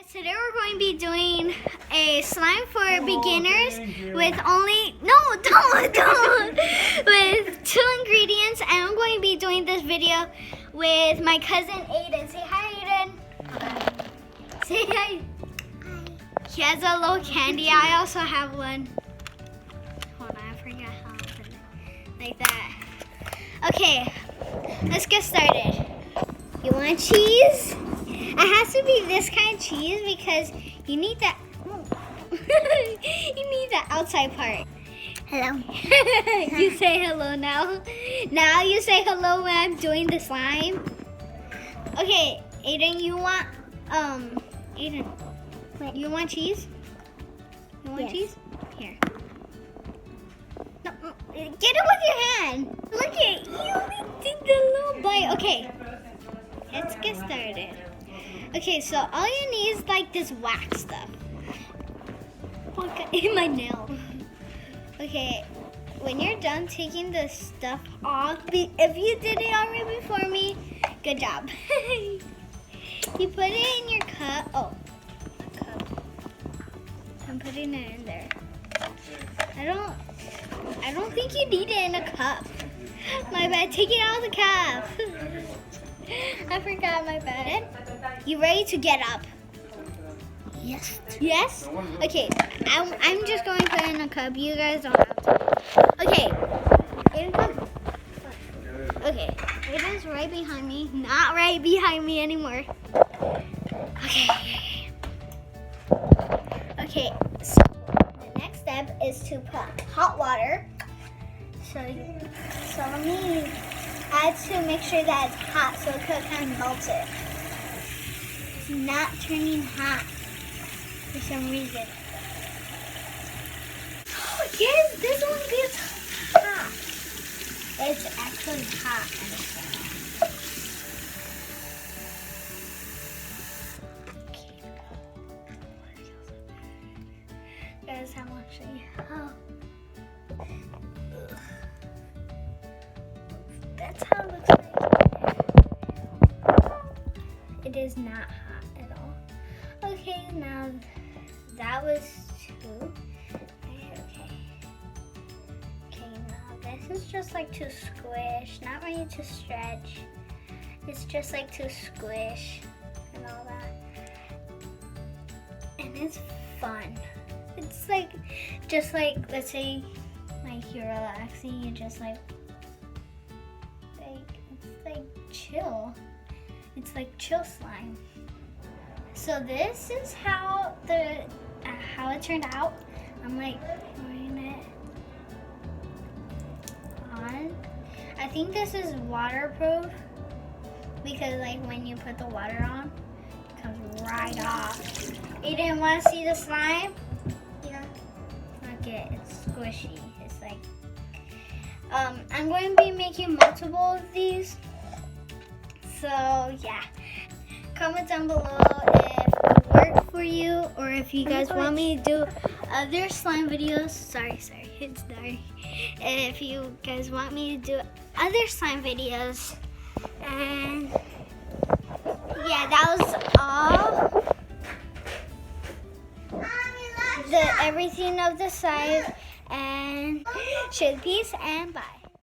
Today we're going to be doing a slime for beginners with with 2 ingredients, and I'm going to be doing this video with my cousin Aiden. Say hi, Aiden. Say hi. He has a little candy. I also have one. Hold on, I forgot how to put it. Like that. Okay, let's get started. You want cheese? It has to be this kind of cheese because you need that. You need the outside part. Hello. You say hello now. Now you say hello when I'm doing the slime. Okay, Aiden, you want Aiden. What? You want cheese? You want Yes. cheese? Here. No, get it with your hand. Look at you did the little bite. Okay. Let's get started. Okay, so all you need is like this wax stuff. Oh, God, in my nail. Okay, when you're done taking the stuff off, if you did it already before me, good job. You put it in your cup. Oh, cup. I'm putting it in there. I don't think you need it in a cup. My bad. Take it out of the cup. I forgot, my bad. You ready to get up? Yes. Yes? Okay, I'm just going to put it in a cup. You guys don't have to. Okay. Aiden, come. Okay. Aiden's right behind me. Not right behind me anymore. Okay. Okay, so the next step is to put hot water. So let me add to make sure that it's hot so it kind of melts it. It's not turning hot for some reason. Oh, yes, this one gets hot. It's actually hot. Guys, I'm actually. Oh. That's how it looks like. It is not hot at all. Okay, now that was 2. Okay, now this is just like to squish, not really to stretch. It's just like to squish and all that. And it's fun. It's like, just like, let's say, like you're relaxing, you just like it's like chill. It's like chill slime. So this is how it turned out. I'm like putting it on. I think this is waterproof because like when you put the water on, it comes right off. You didn't want to see the slime? Yeah. Okay, it's squishy. It's like I'm going to be making multiple of these. So yeah, comment down below if it worked for you or if you guys want me to do other slime videos. Sorry, it's dark. If you guys want me to do other slime videos. And yeah, that was all. Everything of the side, and peace and bye.